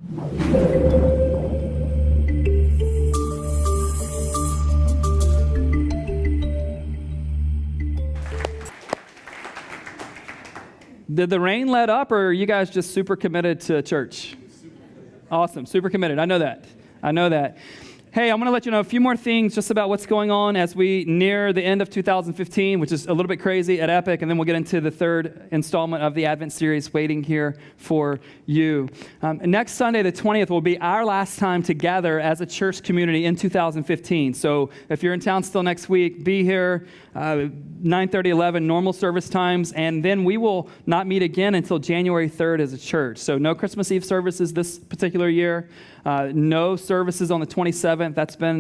Did the rain let up, or are you guys just super committed to church? Awesome, super committed. I know that. Hey, I'm going to let you know a few more things just about what's going on as we near the end of 2015, which is a little bit crazy at Epic, and then we'll get into the third installment of the Advent series waiting here for you. Next Sunday, the 20th, will be our last time together as a church community in 2015. So if you're in town still next week, be here, 9:30, 11, normal service times, and then we will not meet again until January 3rd as a church. So no Christmas Eve services this particular year. No services on the 27th.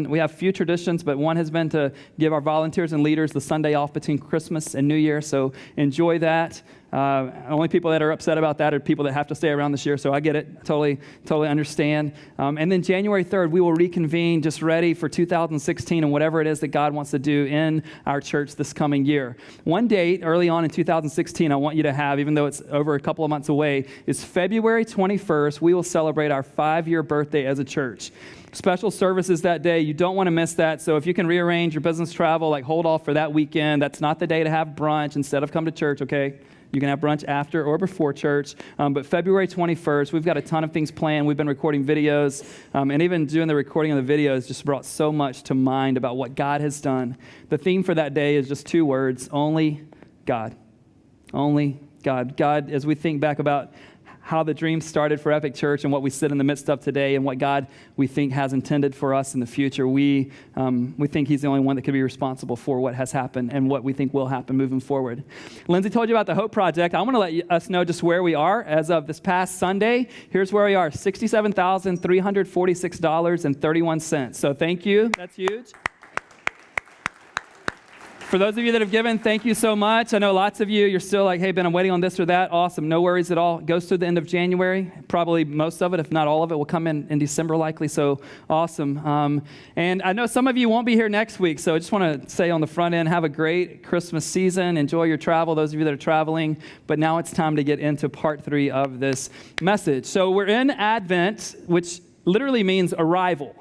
We have few traditions, but one has been to give our volunteers and leaders the Sunday off between Christmas and New Year, so enjoy that. Only people that are upset about that are people that have to stay around this year, so I get it. Totally understand. And then January 3rd, we will reconvene just ready for 2016 and whatever it is that God wants to do in our church this coming year. One date early on in 2016 I want you to have, even though it's over a couple of months away, is February 21st. We will celebrate our 5-year birthday as a church. Special services that day. You don't want to miss that. So if you can rearrange your business travel, hold off for that weekend. That's not the day to have brunch instead of come to church, okay? You can have brunch after or before church. But February 21st, we've got a ton of things planned. We've been recording videos, and even doing the recording of the videos just brought so much to mind about what God has done. The theme for that day is just 2 words: only God. Only God. God, as we think back about how the dream started for Epic Church and what we sit in the midst of today and what God we think has intended for us in the future. We think He's the only one that could be responsible for what has happened and what we think will happen moving forward. Lindsay told you about the Hope Project. I want to let us know just where we are as of this past Sunday. Here's where we are: $67,346.31. So thank you. That's huge. For those of you that have given, thank you so much. I know lots of you, you're still like, hey, Ben, I'm waiting on this or that. Awesome. No worries at all. It goes through the end of January. Probably most of it, if not all of it, will come in December likely. So awesome. And I know some of you won't be here next week. So I just want to say on the front end, have a great Christmas season. Enjoy your travel, those of you that are traveling. But now it's time to get into part 3 of this message. So we're in Advent, which literally means arrival.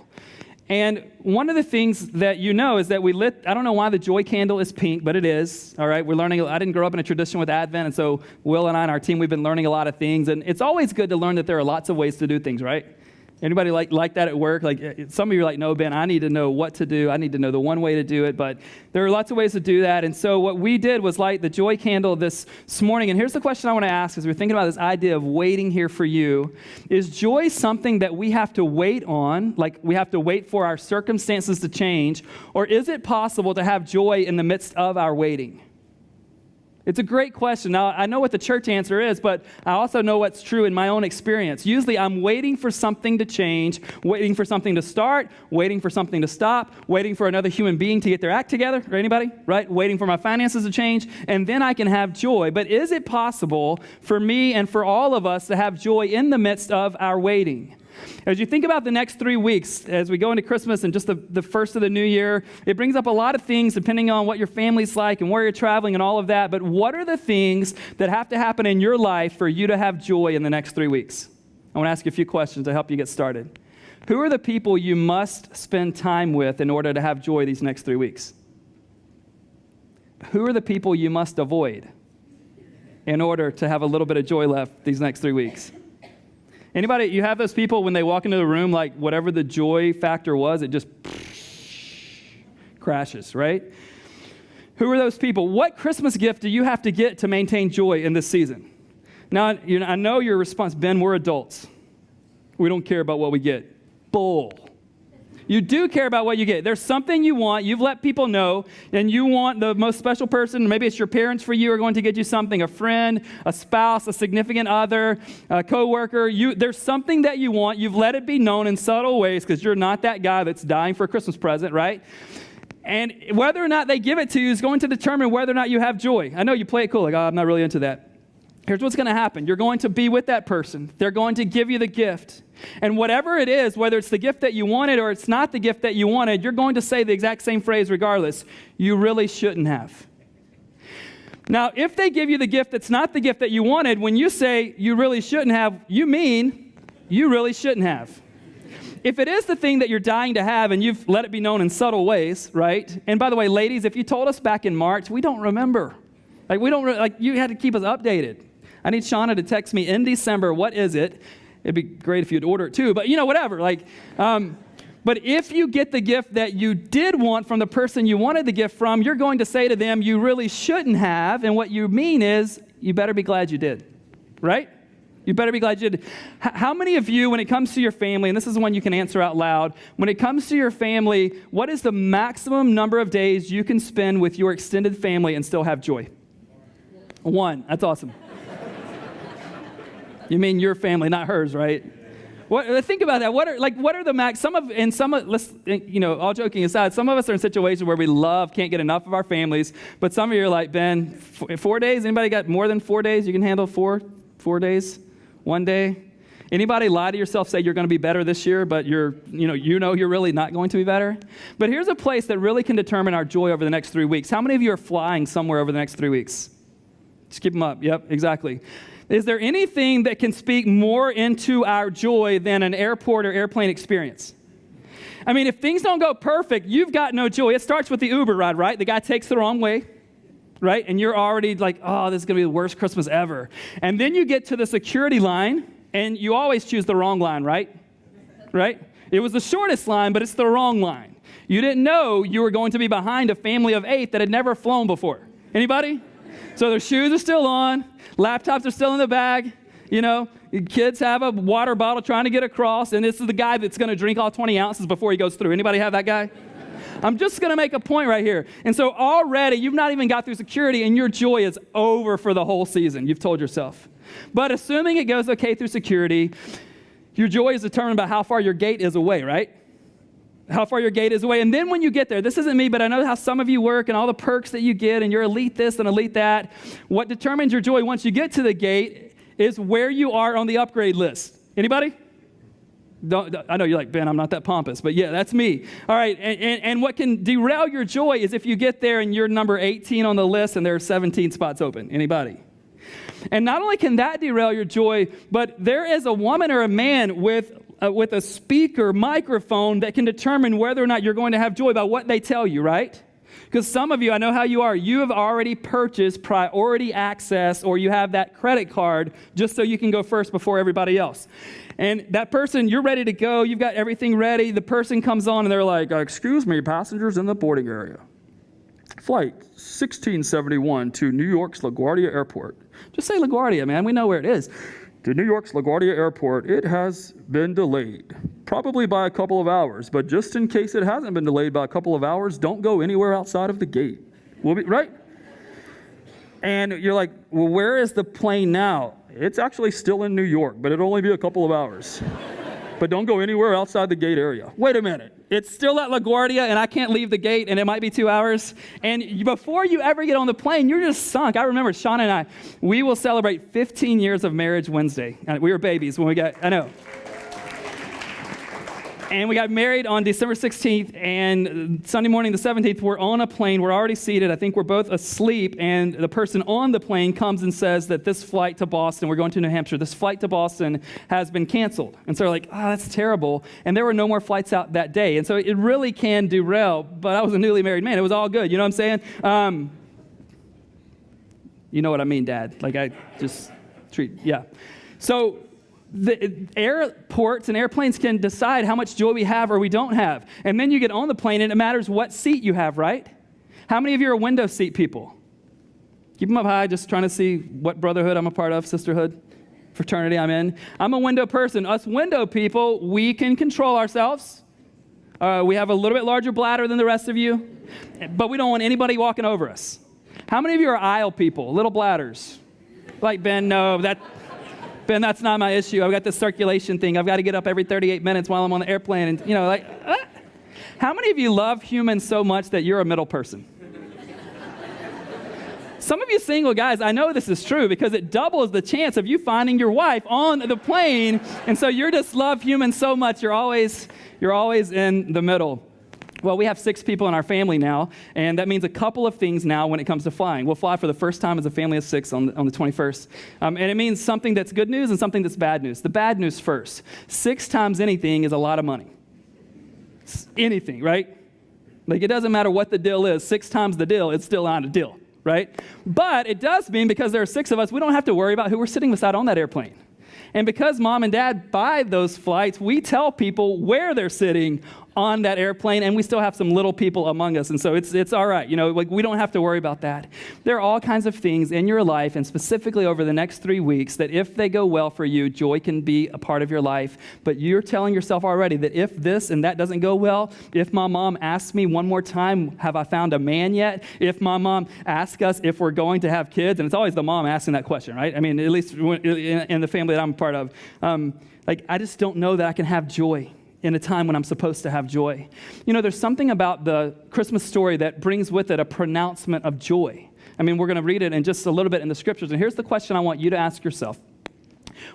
And one of the things that you know is that I don't know why the joy candle is pink, but it is, all right? We're learning. I didn't grow up in a tradition with Advent, and so Will and I and our team, we've been learning a lot of things, and it's always good to learn that there are lots of ways to do things, right? Anybody like that at work? Some of you are like, no, Ben, I need to know what to do. I need to know the one way to do it, but there are lots of ways to do that. And so what we did was light the joy candle this morning. And here's the question I want to ask as we're thinking about this idea of waiting here for you. Is joy something that we have to wait on, like we have to wait for our circumstances to change, or is it possible to have joy in the midst of our waiting? It's a great question. Now, I know what the church answer is, but I also know what's true in my own experience. Usually, I'm waiting for something to change, waiting for something to start, waiting for something to stop, waiting for another human being to get their act together, or anybody, right? Waiting for my finances to change, and then I can have joy. But is it possible for me and for all of us to have joy in the midst of our waiting? As you think about the next 3 weeks, as we go into Christmas and just the first of the new year, it brings up a lot of things depending on what your family's like and where you're traveling and all of that. But what are the things that have to happen in your life for you to have joy in the next 3 weeks? I want to ask you a few questions to help you get started. Who are the people you must spend time with in order to have joy these next 3 weeks? Who are the people you must avoid in order to have a little bit of joy left these next 3 weeks? Anybody, you have those people when they walk into the room, like whatever the joy factor was, it just crashes, right? Who are those people? What Christmas gift do you have to get to maintain joy in this season? Now, I know your response, Ben, we're adults. We don't care about what we get. Bull. You do care about what you get. There's something you want. You've let people know, and you want the most special person. Maybe it's your parents for you are going to get you something, a friend, a spouse, a significant other, a coworker. There's something that you want. You've let it be known in subtle ways because you're not that guy that's dying for a Christmas present, right? And whether or not they give it to you is going to determine whether or not you have joy. I know you play it cool, like, oh, I'm not really into that. Here's what's going to happen. You're going to be with that person. They're going to give you the gift. And whatever it is, whether it's the gift that you wanted or it's not the gift that you wanted, you're going to say the exact same phrase regardless. You really shouldn't have. Now, if they give you the gift that's not the gift that you wanted, when you say you really shouldn't have, you mean you really shouldn't have. If it is the thing that you're dying to have and you've let it be known in subtle ways, right? And by the way, ladies, if you told us back in March, we don't remember. You had to keep us updated. I need Shauna to text me in December, what is it? It'd be great if you'd order it too, but whatever. But if you get the gift that you did want from the person you wanted the gift from, you're going to say to them, you really shouldn't have. And what you mean is, you better be glad you did, right? You better be glad you did. How many of you, when it comes to your family, and this is the one you can answer out loud, when it comes to your family, what is the maximum number of days you can spend with your extended family and still have joy? 1. That's awesome. You mean your family, not hers, right? Think about that. What are the max? All joking aside, some of us are in situations where we can't get enough of our families, but some of you are like, Ben, 4 days? Anybody got more than 4 days? You can handle 4 days? 1 day? Anybody lie to yourself, say you're going to be better this year, but you're really not going to be better? But here's a place that really can determine our joy over the next 3 weeks. How many of you are flying somewhere over the next 3 weeks? Just keep them up. Yep, exactly. Is there anything that can speak more into our joy than an airport or airplane experience? I mean, if things don't go perfect, you've got no joy. It starts with the Uber ride, right? The guy takes the wrong way. Right? And you're already like, oh, this is going to be the worst Christmas ever. And then you get to the security line, and you always choose the wrong line, right? Right? It was the shortest line, but it's the wrong line. You didn't know you were going to be behind a family of 8 that had never flown before. Anybody? So their shoes are still on, laptops are still in the bag, kids have a water bottle trying to get across, and this is the guy that's going to drink all 20 ounces before he goes through. Anybody have that guy? I'm just going to make a point right here. And so already you've not even got through security and your joy is over for the whole season. You've told yourself. But assuming it goes okay through security, your joy is determined by how far your gate is away, right? How far your gate is away. And then when you get there, this isn't me, but I know how some of you work and all the perks that you get and you're elite this and elite that. What determines your joy once you get to the gate is where you are on the upgrade list. Anybody? I know you're like, Ben, I'm not that pompous, but yeah, that's me. All right, and what can derail your joy is if you get there and you're number 18 on the list and there are 17 spots open. Anybody? And not only can that derail your joy, but there is a woman or a man with a speaker microphone that can determine whether or not you're going to have joy by what they tell you, right? Because some of you, I know how you are, you have already purchased priority access or you have that credit card just so you can go first before everybody else. And that person, you're ready to go, you've got everything ready, the person comes on and they're like, excuse me, passengers in the boarding area. Flight 1671 to New York's LaGuardia Airport. Just say LaGuardia, man, we know where it is. To New York's LaGuardia Airport, it has been delayed, probably by a couple of hours, but just in case it hasn't been delayed by a couple of hours, don't go anywhere outside of the gate. Right? And you're like, well, where is the plane now? It's actually still in New York, but it'll only be a couple of hours. But don't go anywhere outside the gate area. Wait a minute. It's still at LaGuardia, and I can't leave the gate, and it might be 2 hours. And before you ever get on the plane, you're just sunk. I remember Sean and I, we will celebrate 15 years of marriage Wednesday. We were babies when we got, I know. And we got married on December 16th, and Sunday morning the 17th, we're on a plane. We're already seated. I think we're both asleep, and the person on the plane comes and says that this flight to Boston, we're going to New Hampshire, this flight to Boston has been canceled. And so we're like, that's terrible. And there were no more flights out that day. And so it really can derail, but I was a newly married man. It was all good. You know what I'm saying? You know what I mean, Dad. Like I just yeah. So the airports and airplanes can decide how much joy we have or we don't have. And then you get on the plane and it matters what seat you have, right? How many of you are window seat people? Keep them up high, just trying to see what brotherhood I'm a part of, sisterhood, fraternity I'm in. I'm a window person. Us window people, we can control ourselves. We have a little bit larger bladder than the rest of you, but we don't want anybody walking over us. How many of you are aisle people, little bladders? Like, Ben, no, Ben, that's not my issue. I've got this circulation thing. I've got to get up every 38 minutes while I'm on the airplane. And, How many of you love humans so much that you're a middle person? Some of you single guys, I know this is true because it doubles the chance of you finding your wife on the plane. And so you just love humans so much, you're always in the middle. Well, we have 6 people in our family now, and that means a couple of things now when it comes to flying. We'll fly for the first time as a family of 6 on the 21st. And it means something that's good news and something that's bad news. The bad news first. 6 times anything is a lot of money. Anything, right? Like, it doesn't matter what the deal is. 6 times the deal, it's still not a deal, right? But it does mean because there are 6 of us, we don't have to worry about who we're sitting beside on that airplane. And because mom and dad buy those flights, we tell people where they're sitting on that airplane, and we still have some little people among us, and so it's all right. You know, like, we don't have to worry about that. There are all kinds of things in your life, and specifically over the next 3 weeks, that if they go well for you, joy can be a part of your life. But you're telling yourself already that if this and that doesn't go well, if my mom asks me one more time, have I found a man yet? If my mom asks us if we're going to have kids, and it's always the mom asking that question, right? I mean, at least in the family that I'm a part of, I just don't know that I can have joy in a time when I'm supposed to have joy. You know, there's something about the Christmas story that brings with it a pronouncement of joy. I mean, we're going to read it in just a little bit in the scriptures. And here's the question I want you to ask yourself.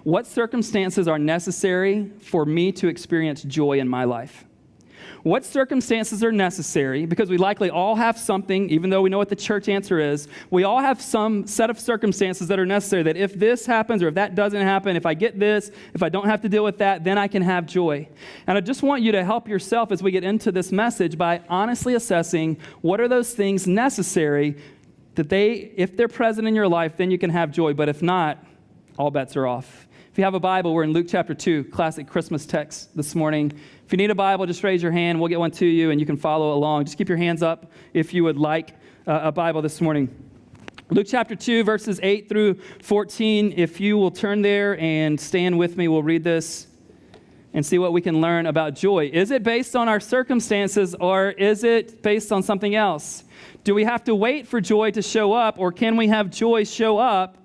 What circumstances are necessary for me to experience joy in my life? What circumstances are necessary? Because we likely all have something, even though we know what the church answer is, we all have some set of circumstances that are necessary, that if this happens or if that doesn't happen, if I get this, if I don't have to deal with that, then I can have joy. And I just want you to help yourself as we get into this message by honestly assessing what are those things necessary that if they're present in your life, then you can have joy. But if not, all bets are off. If you have a Bible, we're in Luke chapter 2, classic Christmas text this morning. If you need a Bible, just raise your hand. We'll get one to you, and you can follow along. Just keep your hands up if you would like a Bible this morning. Luke chapter 2, verses 8 through 14. If you will turn there and stand with me, we'll read this and see what we can learn about joy. Is it based on our circumstances, or is it based on something else? Do we have to wait for joy to show up, or can we have joy show up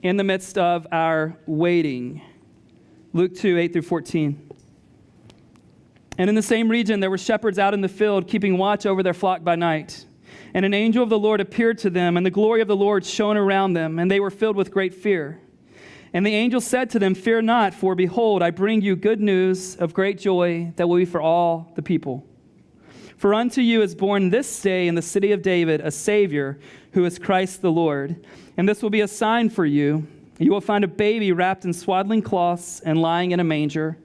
in the midst of our waiting? Luke 2, 8 through 14. And in the same region, there were shepherds out in the field, keeping watch over their flock by night. And an angel of the Lord appeared to them, and the glory of the Lord shone around them, and they were filled with great fear. And the angel said to them, "Fear not, for behold, I bring you good news of great joy that will be for all the people. For unto you is born this day in the city of David a Savior, who is Christ the Lord. And this will be a sign for you. You will find a baby wrapped in swaddling cloths and lying in a manger."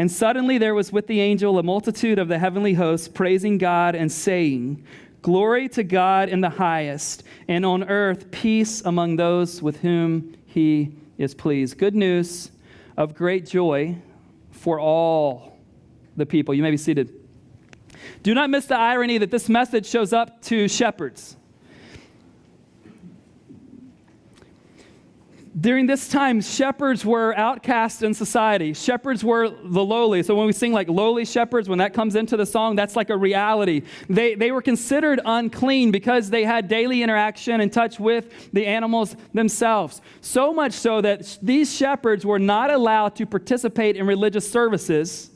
And suddenly there was with the angel a multitude of the heavenly hosts, praising God and saying, "Glory to God in the highest, and on earth peace among those with whom he is pleased." Good news of great joy for all the people. You may be seated. Do not miss the irony that this message shows up to shepherds. During this time, shepherds were outcast in society. Shepherds were the lowly. So when we sing like lowly shepherds, when that comes into the song, that's like a reality. They were considered unclean because they had daily interaction and touch with the animals themselves. So much so that these shepherds were not allowed to participate in religious services.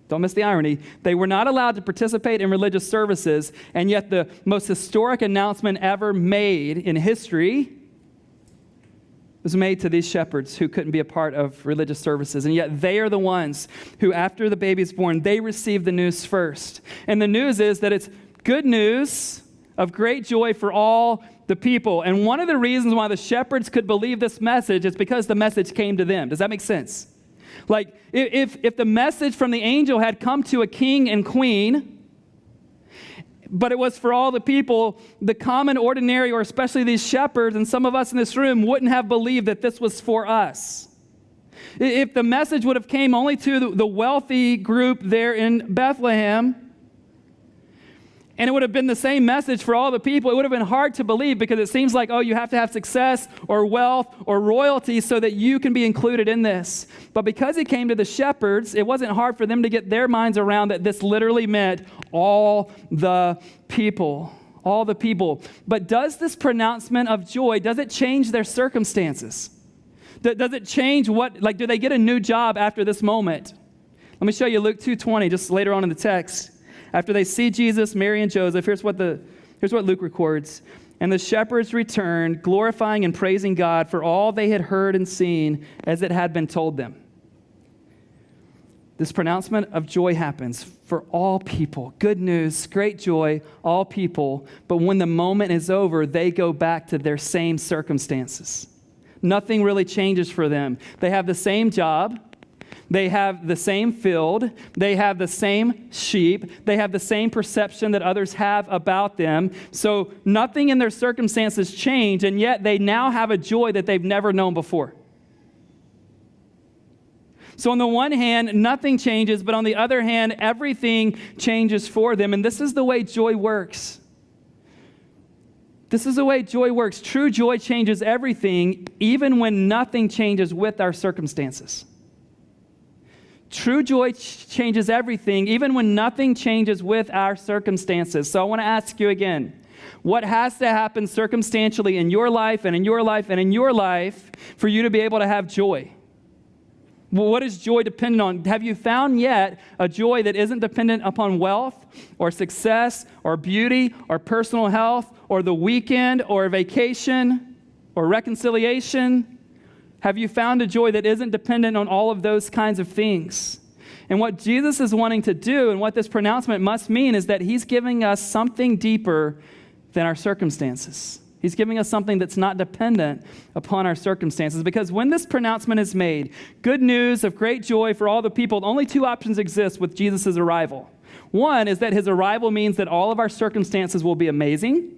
Don't miss the irony. They were not allowed to participate in religious services, and yet the most historic announcement ever made in history was made to these shepherds who couldn't be a part of religious services. And yet they are the ones who, after the baby's born, they receive the news first. And the news is that it's good news of great joy for all the people. And one of the reasons why the shepherds could believe this message is because the message came to them. Does that make sense? Like, if the message from the angel had come to a king and queen, but it was for all the people, the common, ordinary, or especially these shepherds, and some of us in this room wouldn't have believed that this was for us. If the message would have came only to the wealthy group there in Bethlehem, and it would have been the same message for all the people, it would have been hard to believe, because it seems like, oh, you have to have success or wealth or royalty so that you can be included in this. But because it came to the shepherds, it wasn't hard for them to get their minds around that this literally meant all the people. All the people. But does this pronouncement of joy, does it change their circumstances? Does it change do they get a new job after this moment? Let me show you Luke 2:20, just later on in the text. After they see Jesus, Mary, and Joseph, here's what Luke records. And the shepherds returned, glorifying and praising God for all they had heard and seen as it had been told them. this pronouncement of joy happens for all people. Good news, great joy, all people. But when the moment is over, they go back to their same circumstances. Nothing really changes for them. They have the same job. They have the same field. They have the same sheep. They have the same perception that others have about them. So nothing in their circumstances change, and yet they now have a joy that they've never known before. So on the one hand, nothing changes, but on the other hand, everything changes for them. And this is the way joy works. This is the way joy works. True joy changes everything, even when nothing changes with our circumstances. True joy changes everything, even when nothing changes with our circumstances. So I want to ask you again, what has to happen circumstantially in your life and in your life and in your life for you to be able to have joy? Well, what is joy dependent on? Have you found yet a joy that isn't dependent upon wealth or success or beauty or personal health or the weekend or vacation or reconciliation? Have you found a joy that isn't dependent on all of those kinds of things? And what Jesus is wanting to do and what this pronouncement must mean is that he's giving us something deeper than our circumstances. He's giving us something that's not dependent upon our circumstances. Because when this pronouncement is made, good news of great joy for all the people, only two options exist with Jesus' arrival. One is that his arrival means that all of our circumstances will be amazing.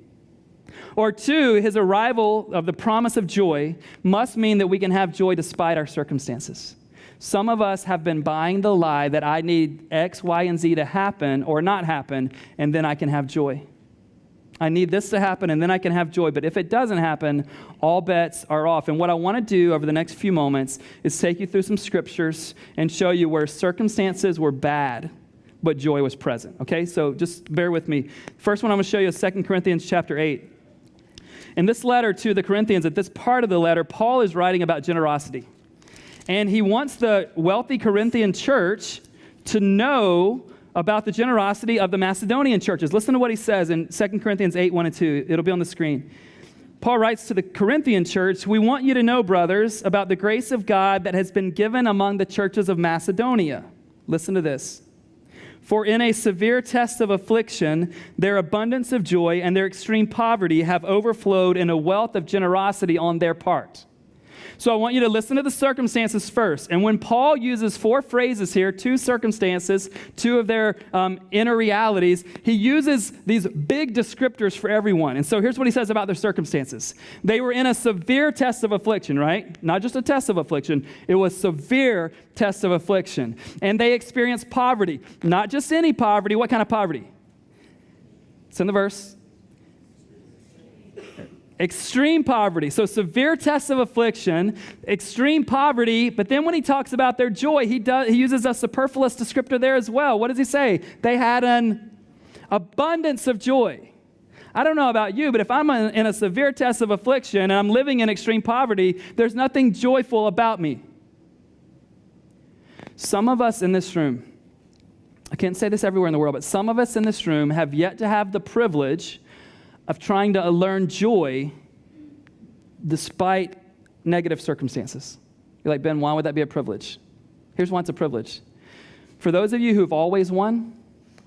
Or two, his arrival of the promise of joy must mean that we can have joy despite our circumstances. Some of us have been buying the lie that I need X, Y, and Z to happen or not happen, and then I can have joy. I need this to happen, and then I can have joy. But if it doesn't happen, all bets are off. And what I want to do over the next few moments is take you through some scriptures and show you where circumstances were bad, but joy was present. Okay, so just bear with me. First one I'm going to show you is 2 Corinthians chapter 8. In this letter to the Corinthians, at this part of the letter, Paul is writing about generosity. And he wants the wealthy Corinthian church to know about the generosity of the Macedonian churches. Listen to what he says in 2 Corinthians 8, 1 and 2. It'll be on the screen. Paul writes to the Corinthian church, "We want you to know, brothers, about the grace of God that has been given among the churches of Macedonia." Listen to this. "For in a severe test of affliction, their abundance of joy and their extreme poverty have overflowed in a wealth of generosity on their part." So I want you to listen to the circumstances first. And when Paul uses four phrases here, two circumstances, two of their inner realities, he uses these big descriptors for everyone. And so here's what he says about their circumstances. They were in a severe test of affliction, right? Not just a test of affliction. It was severe test of affliction. And they experienced poverty. Not just any poverty. What kind of poverty? It's in the verse. Extreme poverty. So severe tests of affliction, extreme poverty, but then when he talks about their joy, he uses a superfluous descriptor there as well. What does he say? They had an abundance of joy. I don't know about you, but if I'm in a severe test of affliction and I'm living in extreme poverty, there's nothing joyful about me. Some of us in this room, I can't say this everywhere in the world, but some of us in this room have yet to have the privilege of trying to learn joy despite negative circumstances. You're like, Ben, why would that be a privilege? Here's why it's a privilege. For those of you who've always won,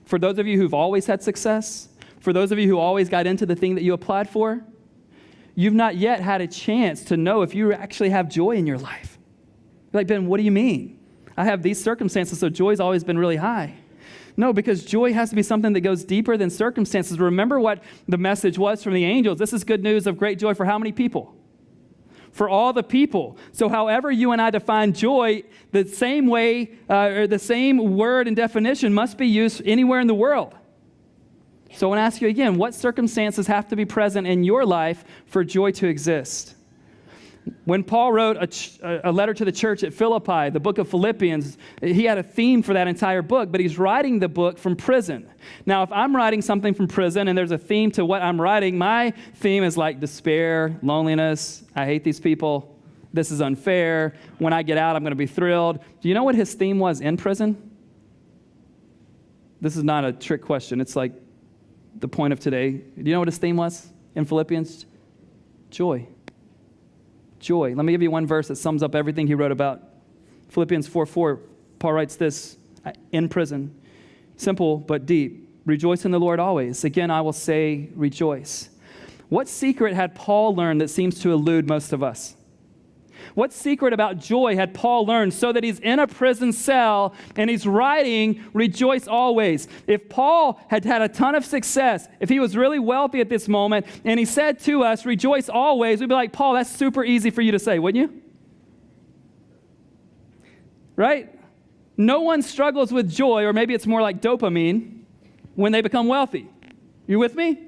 for those of you who've always had success, for those of you who always got into the thing that you applied for, you've not yet had a chance to know if you actually have joy in your life. You're like, Ben, what do you mean? I have these circumstances, so joy's always been really high. No, because joy has to be something that goes deeper than circumstances. Remember what the message was from the angels. This is good news of great joy for how many people? For all the people. So however you and I define joy, the same way or the same word and definition must be used anywhere in the world. So I want to ask you again, what circumstances have to be present in your life for joy to exist? When Paul wrote a letter to the church at Philippi, the book of Philippians, he had a theme for that entire book, but he's writing the book from prison. Now, if I'm writing something from prison and there's a theme to what I'm writing, my theme is like despair, loneliness, I hate these people, this is unfair, when I get out, I'm going to be thrilled. Do you know what his theme was in prison? This is not a trick question. It's like the point of today. Do you know what his theme was in Philippians? Joy. Joy. Let me give you one verse that sums up everything he wrote about. Philippians 4:4, Paul writes this, in prison. Simple but deep. Rejoice in the Lord always. Again, I will say rejoice. What secret had Paul learned that seems to elude most of us? What secret about joy had Paul learned so that he's in a prison cell and he's writing, rejoice always? If Paul had had a ton of success, if he was really wealthy at this moment, and he said to us, rejoice always, we'd be like, Paul, that's super easy for you to say, wouldn't you? Right? No one struggles with joy, or maybe it's more like dopamine, when they become wealthy. You with me?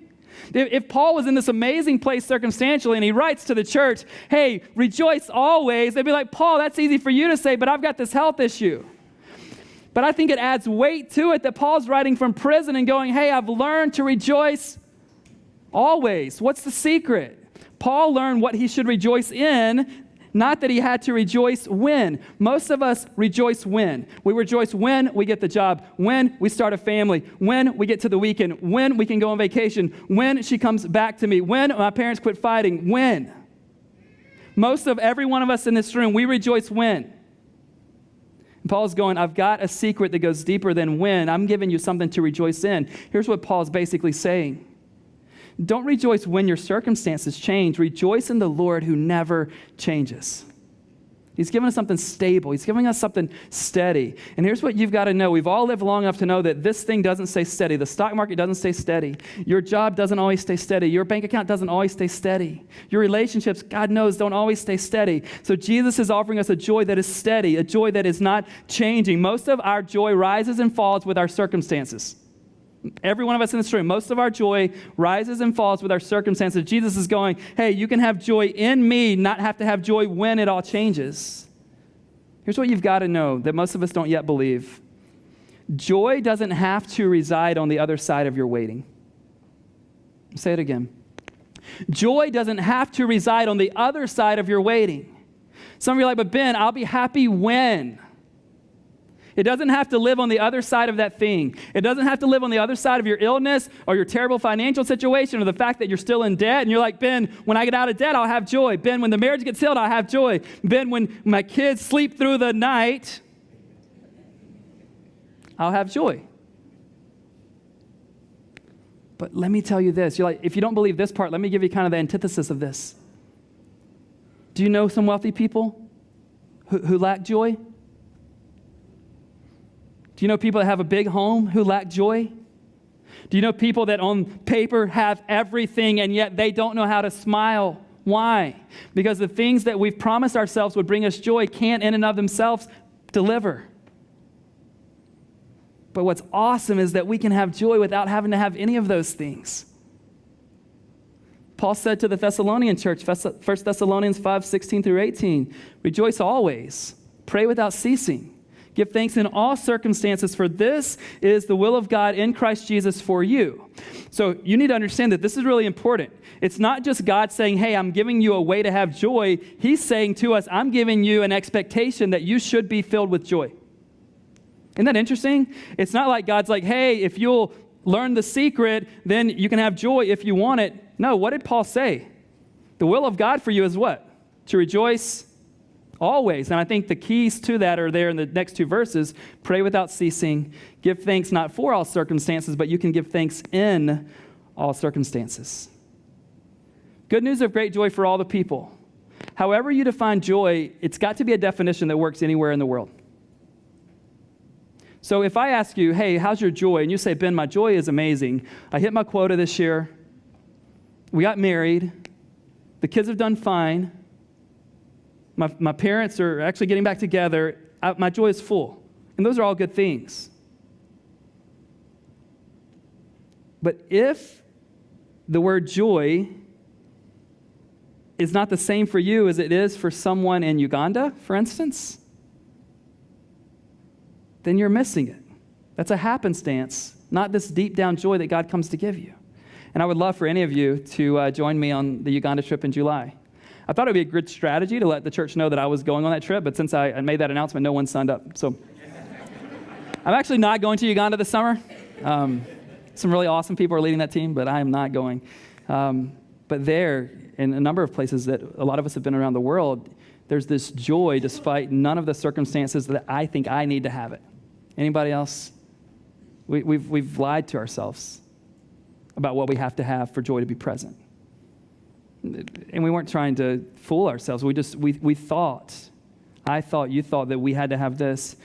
If Paul was in this amazing place circumstantially and he writes to the church, hey, rejoice always, they'd be like, Paul, that's easy for you to say, but I've got this health issue. But I think it adds weight to it that Paul's writing from prison and going, hey, I've learned to rejoice always. What's the secret? Paul learned what he should rejoice in, not that he had to rejoice when. Most of us rejoice when. We rejoice when we get the job, when we start a family, when we get to the weekend, when we can go on vacation, when she comes back to me, when my parents quit fighting, when. Most of every one of us in this room, we rejoice when. And Paul's going, I've got a secret that goes deeper than when. I'm giving you something to rejoice in. Here's what Paul's basically saying. Don't rejoice when your circumstances change. Rejoice in the Lord who never changes. He's giving us something stable. He's giving us something steady. And here's what you've got to know. We've all lived long enough to know that this thing doesn't stay steady. The stock market doesn't stay steady. Your job doesn't always stay steady. Your bank account doesn't always stay steady. Your relationships, God knows, don't always stay steady. So Jesus is offering us a joy that is steady, a joy that is not changing. Most of our joy rises and falls with our circumstances. Every one of us in this room, most of our joy rises and falls with our circumstances. Jesus is going, hey, you can have joy in me, not have to have joy when it all changes. Here's what you've got to know that most of us don't yet believe. Joy doesn't have to reside on the other side of your waiting. Say it again. Joy doesn't have to reside on the other side of your waiting. Some of you are like, but Ben, I'll be happy when. It doesn't have to live on the other side of that thing. It doesn't have to live on the other side of your illness or your terrible financial situation or the fact that you're still in debt. And you're like, Ben, when I get out of debt, I'll have joy. Ben, when the marriage gets healed, I'll have joy. Ben, when my kids sleep through the night, I'll have joy. But let me tell you this. You're like, if you don't believe this part, let me give you kind of the antithesis of this. Do you know some wealthy people who lack joy? Do you know people that have a big home who lack joy? Do you know people that on paper have everything and yet they don't know how to smile? Why? Because the things that we've promised ourselves would bring us joy can't in and of themselves deliver. But what's awesome is that we can have joy without having to have any of those things. Paul said to the Thessalonian church, 1 Thessalonians 5:16 through 18, rejoice always, pray without ceasing. Give thanks in all circumstances, for this is the will of God in Christ Jesus for you. So you need to understand that this is really important. It's not just God saying, hey, I'm giving you a way to have joy. He's saying to us, I'm giving you an expectation that you should be filled with joy. Isn't that interesting? It's not like God's like, hey, if you'll learn the secret, then you can have joy if you want it. No, what did Paul say? The will of God for you is what? To rejoice always. And I think the keys to that are there in the next two verses. Pray without ceasing. Give thanks not for all circumstances, but you can give thanks in all circumstances. Good news of great joy for all the people. However you define joy, it's got to be a definition that works anywhere in the world. So if I ask you, hey, how's your joy? And you say, Ben, my joy is amazing. I hit my quota this year. We got married. The kids have done fine. My parents are actually getting back together. My joy is full. And those are all good things. But if the word joy is not the same for you as it is for someone in Uganda, for instance, then you're missing it. That's a happenstance, not this deep down joy that God comes to give you. And I would love for any of you to join me on the Uganda trip in July. I thought it would be a good strategy to let the church know that I was going on that trip, but since I made that announcement, no one signed up. So I'm actually not going to Uganda this summer. Some really awesome people are leading that team, but I am not going. But there, in a number of places that a lot of us have been around the world, there's this joy despite none of the circumstances that I think I need to have it. Anybody else? We've lied to ourselves about what we have to have for joy to be present. And we weren't trying to fool ourselves. We thought, I thought, you thought that we had to have this.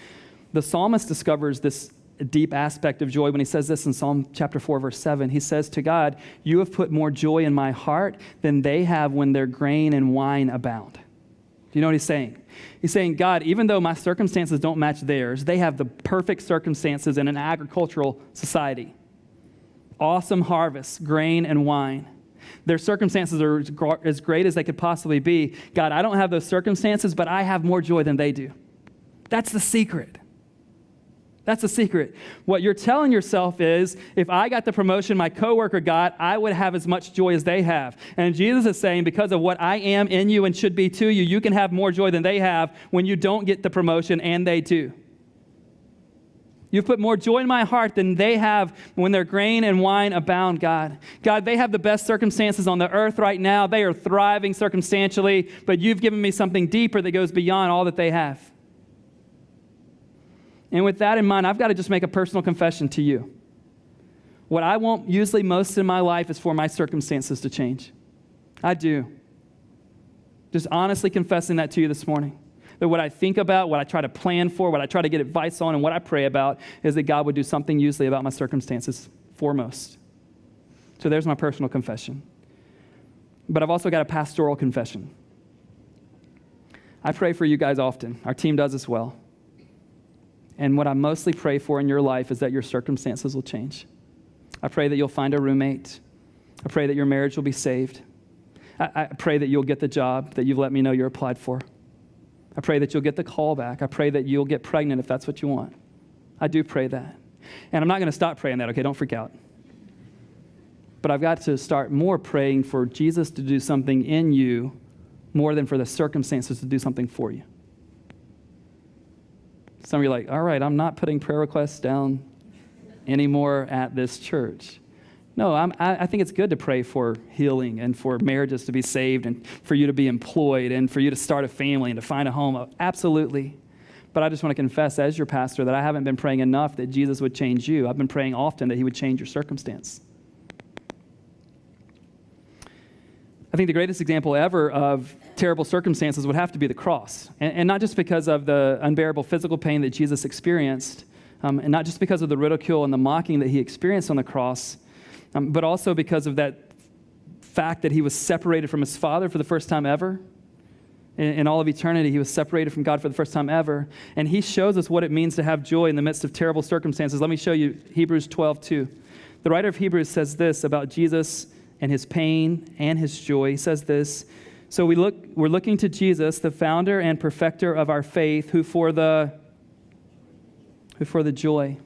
The psalmist discovers this deep aspect of joy when he says this in Psalm chapter 4, verse 7. He says to God, "You have put more joy in my heart than they have when their grain and wine abound." Do you know what he's saying? He's saying, God, even though my circumstances don't match theirs, they have the perfect circumstances in an agricultural society. Awesome harvests, grain and wine. Their circumstances are as great as they could possibly be. God, I don't have those circumstances, but I have more joy than they do. That's the secret. That's the secret. What you're telling yourself is, if I got the promotion my coworker got, I would have as much joy as they have. And Jesus is saying, because of what I am in you and should be to you, you can have more joy than they have when you don't get the promotion and they do. You've put more joy in my heart than they have when their grain and wine abound, God. God, they have the best circumstances on the earth right now. They are thriving circumstantially, but you've given me something deeper that goes beyond all that they have. And with that in mind, I've got to just make a personal confession to you. What I want usually most in my life is for my circumstances to change. I do. Just honestly confessing that to you this morning. That what I think about, what I try to plan for, what I try to get advice on, and what I pray about is that God would do something usually about my circumstances foremost. So there's my personal confession. But I've also got a pastoral confession. I pray for you guys often. Our team does as well. And what I mostly pray for in your life is that your circumstances will change. I pray that you'll find a roommate. I pray that your marriage will be saved. I pray that you'll get the job that you've let me know you're applied for. I pray that you'll get the call back. I pray that you'll get pregnant if that's what you want. I do pray that. And I'm not going to stop praying that, okay? Don't freak out. But I've got to start more praying for Jesus to do something in you more than for the circumstances to do something for you. Some of you are like, all right, I'm not putting prayer requests down anymore at this church. No, I think it's good to pray for healing and for marriages to be saved and for you to be employed and for you to start a family and to find a home. Absolutely. But I just want to confess as your pastor that I haven't been praying enough that Jesus would change you. I've been praying often that he would change your circumstance. I think the greatest example ever of terrible circumstances would have to be the cross. And not just because of the unbearable physical pain that Jesus experienced, and not just because of the ridicule and the mocking that he experienced on the cross, but also because of that fact that he was separated from his Father for the first time ever. In all of eternity, he was separated from God for the first time ever. And he shows us what it means to have joy in the midst of terrible circumstances. Let me show you Hebrews 12:2. The writer of Hebrews says this about Jesus and his pain and his joy. He says this, so we're looking to Jesus, the founder and perfecter of our faith, who for the joy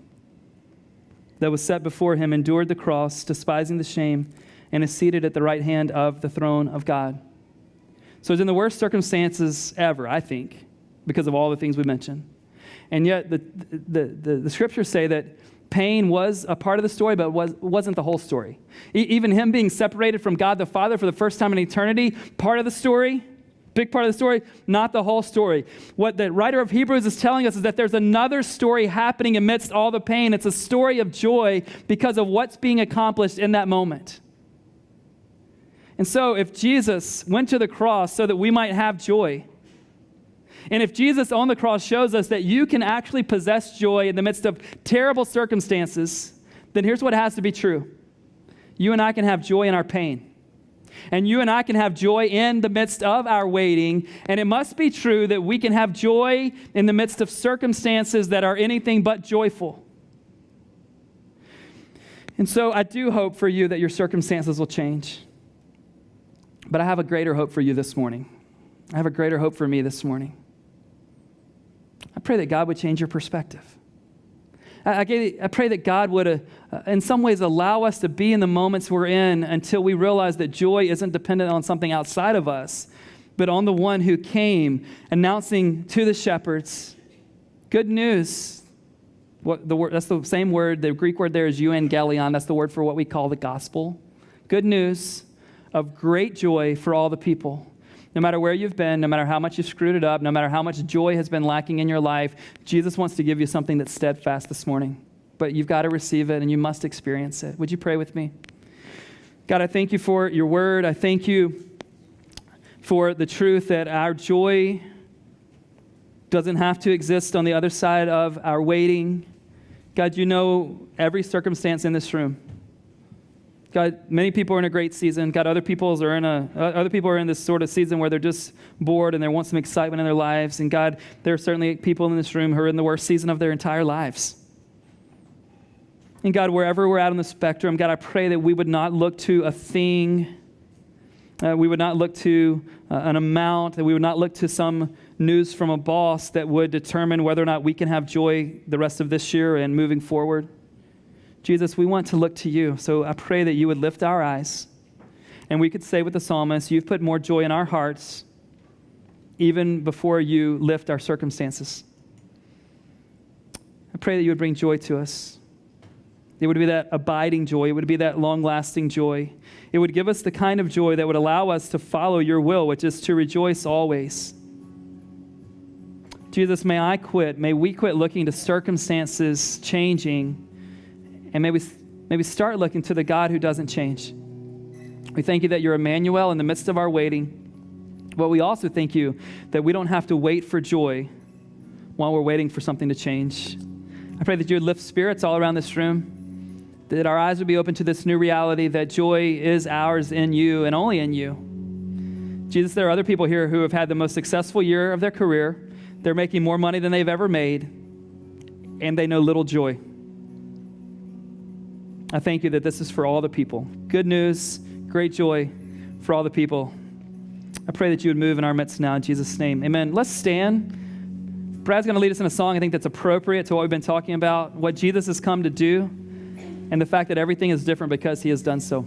that was set before him endured the cross, despising the shame, and is seated at the right hand of the throne of God. So it's in the worst circumstances ever, I think, because of all the things we mentioned. And yet the scriptures say that pain was a part of the story, but wasn't the whole story. Even him being separated from God the Father for the first time in eternity, part of the story, big part of the story, not the whole story. What the writer of Hebrews is telling us is that there's another story happening amidst all the pain. It's a story of joy because of what's being accomplished in that moment. And so if Jesus went to the cross so that we might have joy, and if Jesus on the cross shows us that you can actually possess joy in the midst of terrible circumstances, then here's what has to be true. You and I can have joy in our pain. And you and I can have joy in the midst of our waiting. And it must be true that we can have joy in the midst of circumstances that are anything but joyful. And so I do hope for you that your circumstances will change. But I have a greater hope for you this morning. I have a greater hope for me this morning. I pray that God would change your perspective. I pray that God would, in some ways, allow us to be in the moments we're in until we realize that joy isn't dependent on something outside of us, but on the one who came announcing to the shepherds, good news. That's the same word. The Greek word there is euangelion. That's the word for what we call the gospel. Good news of great joy for all the people. No matter where you've been, no matter how much you've screwed it up, no matter how much joy has been lacking in your life, Jesus wants to give you something that's steadfast this morning. But you've got to receive it and you must experience it. Would you pray with me? God, I thank you for your word. I thank you for the truth that our joy doesn't have to exist on the other side of our waiting. God, you know every circumstance in this room. God, many people are in a great season. God, other people are in this sort of season where they're just bored and they want some excitement in their lives. And God, there are certainly people in this room who are in the worst season of their entire lives. And God, wherever we're at on the spectrum, God, I pray that we would not look to a thing, we would not look to an amount, that we would not look to some news from a boss that would determine whether or not we can have joy the rest of this year and moving forward. Jesus, we want to look to you. So I pray that you would lift our eyes and we could say with the psalmist, you've put more joy in our hearts even before you lift our circumstances. I pray that you would bring joy to us. It would be that abiding joy. It would be that long-lasting joy. It would give us the kind of joy that would allow us to follow your will, which is to rejoice always. Jesus, may we quit looking to circumstances changing, and maybe start looking to the God who doesn't change. We thank you that you're Emmanuel in the midst of our waiting, but we also thank you that we don't have to wait for joy while we're waiting for something to change. I pray that you would lift spirits all around this room, that our eyes would be open to this new reality that joy is ours in you and only in you. Jesus, there are other people here who have had the most successful year of their career. They're making more money than they've ever made, and they know little joy. I thank you that this is for all the people. Good news, great joy for all the people. I pray that you would move in our midst now in Jesus' name. Amen. Let's stand. Brad's going to lead us in a song I think that's appropriate to what we've been talking about, what Jesus has come to do, and the fact that everything is different because he has done so.